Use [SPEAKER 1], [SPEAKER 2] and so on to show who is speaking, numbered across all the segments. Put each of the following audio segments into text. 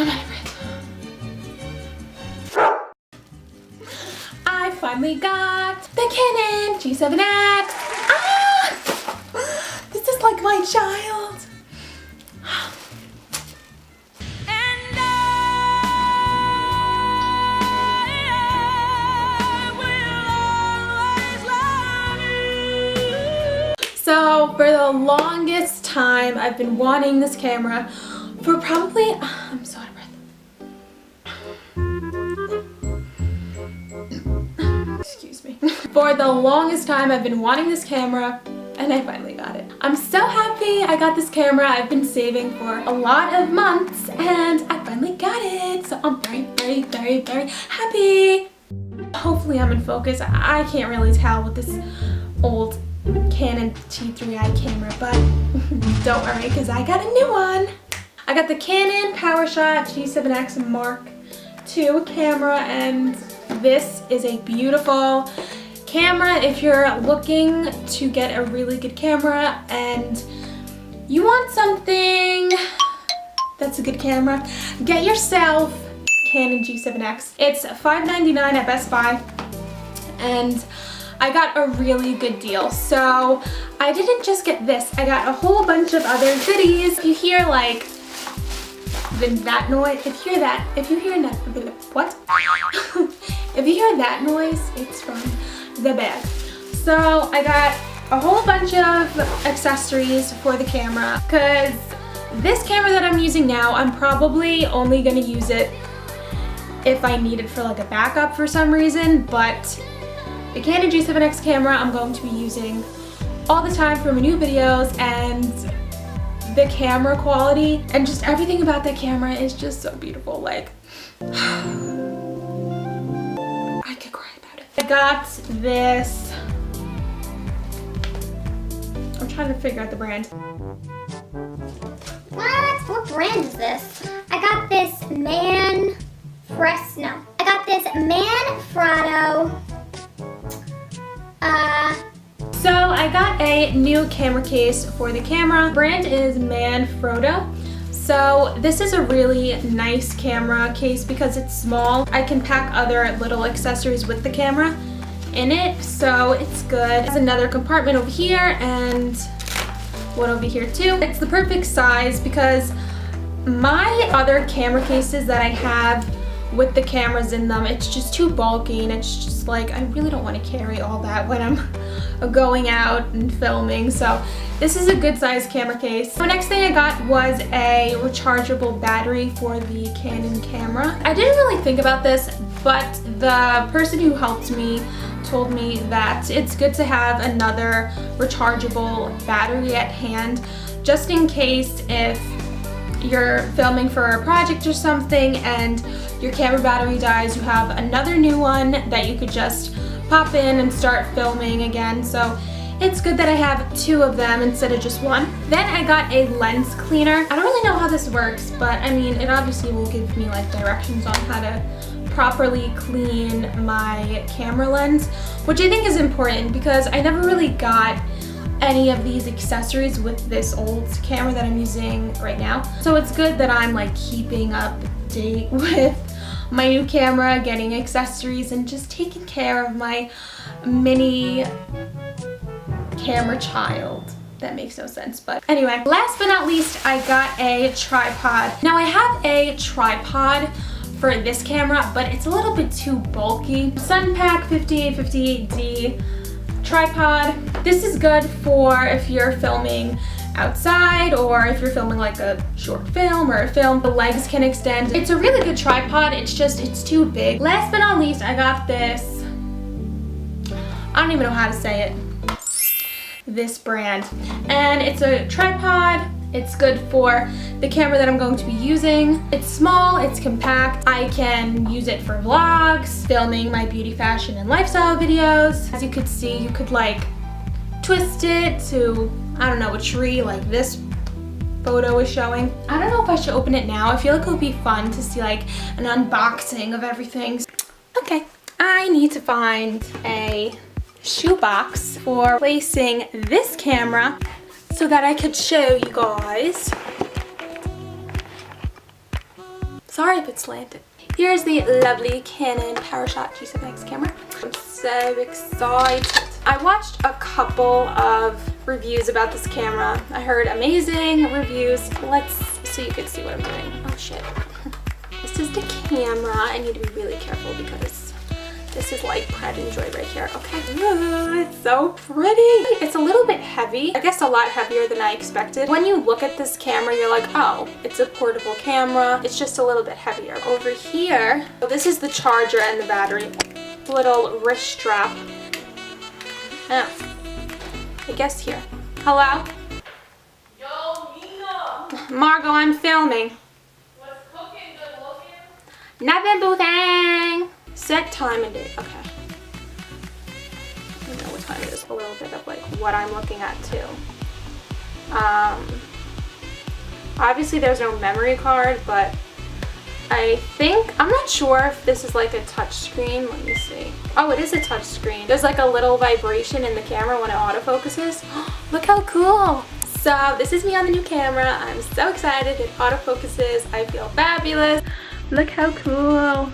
[SPEAKER 1] I'm out of breath. I finally got the Canon G7X. Ah! This is like my child. So for the longest time, I've been wanting this camera for probably, I'm so out of breath. Excuse me. For the longest time, I've been wanting this camera and I finally got it. I'm so happy I got this camera. I've been saving for a lot of months and I finally got it. So I'm very, very, very, very happy. Hopefully I'm in focus. I can't really tell with this old Canon T3i camera, but don't worry because I got a new one. I got the Canon PowerShot G7X Mark II camera, and this is a beautiful camera if you're looking to get a really good camera and you want something that's a good camera. Get yourself Canon G7X. It's $5.99 at Best Buy and I got a really good deal. So I didn't just get this, I got a whole bunch of other goodies. If you hear like that noise, if you hear that, what? If you hear that noise, it's from the bag. So I got a whole bunch of accessories for the camera because this camera that I'm using now, I'm probably only gonna use it if I need it for like a backup for some reason, but the Canon G7X camera I'm going to be using all the time for my new videos, and the camera quality and just everything about that camera is just so beautiful. Like, I could cry about it. I got this, I'm trying to figure out the brand.
[SPEAKER 2] What brand is this? I got this I got this Manfrotto.
[SPEAKER 1] So I got a new camera case for the camera. Brand is Manfrotto. So this is a really nice camera case because it's small. I can pack other little accessories with the camera in it, so it's good. There's another compartment over here and one over here too. It's the perfect size because my other camera cases that I have with the cameras in them, it's just too bulky and it's just like, I really don't want to carry all that when I'm going out and filming. So this is a good size camera case. The next thing I got was a rechargeable battery for the Canon camera. I didn't really think about this, but the person who helped me told me that it's good to have another rechargeable battery at hand just in case if you're filming for a project or something and your camera battery dies, you have another new one that you could just pop in and start filming again. So it's good that I have two of them instead of just one. Then I got a lens cleaner. I don't really know how this works, but I mean, it obviously will give me like directions on how to properly clean my camera lens, which I think is important because I never really got any of these accessories with this old camera that I'm using right now. So it's good that I'm like keeping up to date with my new camera, getting accessories, and just taking care of my mini camera child. That makes no sense, but anyway. Last but not least, I got a tripod. Now I have a tripod for this camera, but it's a little bit too bulky. Sunpack 5858D tripod. This is good for if you're filming outside or if you're filming like a short film or a film, the legs can extend. It's a really good tripod, it's just, it's too big. Last but not least, I got this, I don't even know how to say it, this brand. And it's a tripod. It's good for the camera that I'm going to be using. It's small, it's compact. I can use it for vlogs, filming my beauty, fashion, and lifestyle videos. As you could see, you could like twist it to, I don't know, a tree like this photo is showing. I don't know if I should open it now. I feel like it would be fun to see like an unboxing of everything. Okay, I need to find a shoebox for placing this camera so that I could show you guys. Sorry if it's slanted. Here's the lovely Canon PowerShot G7X camera. I'm so excited. I watched a couple of reviews about this camera. I heard amazing reviews. So you can see what I'm doing. Oh shit. This is the camera. I need to be really careful because this is like pride and joy right here. Okay. Ooh, it's so pretty. It's a little bit heavy. I guess a lot heavier than I expected. When you look at this camera, you're like, oh, it's a portable camera. It's just a little bit heavier. Over here, so this is the charger and the battery. Little wrist strap. Oh, I guess here. Hello?
[SPEAKER 3] Yo, Nina!
[SPEAKER 1] Margot, I'm filming.
[SPEAKER 3] What's cooking? Good looking?
[SPEAKER 1] Nothing, boo thing. Set time and date. Okay. I don't know what time it is. A little bit of like what I'm looking at too. Obviously there's no memory card, but I think, I'm not sure if this is like a touch screen. Let me see. Oh, it is a touch screen. There's like a little vibration in the camera when it autofocuses. Look how cool. So this is me on the new camera. I'm so excited. It autofocuses. I feel fabulous. Look how cool.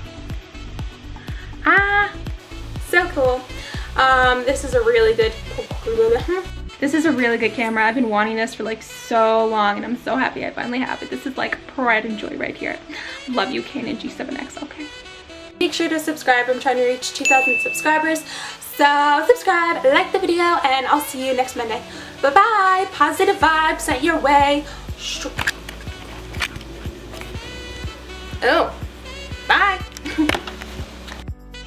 [SPEAKER 1] Ah, so cool. This is a really good camera. I've been wanting this for like so long and I'm so happy I finally have it. This is like pride and joy right here. Love you, Canon G7X, okay? Make sure to subscribe. I'm trying to reach 2,000 subscribers. So subscribe, like the video, and I'll see you next Monday. Bye-bye. Positive vibes sent your way. Oh, bye.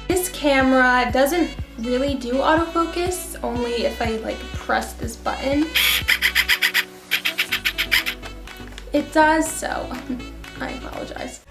[SPEAKER 1] This camera doesn't really do autofocus, only if I like press this button. It does, so I apologize.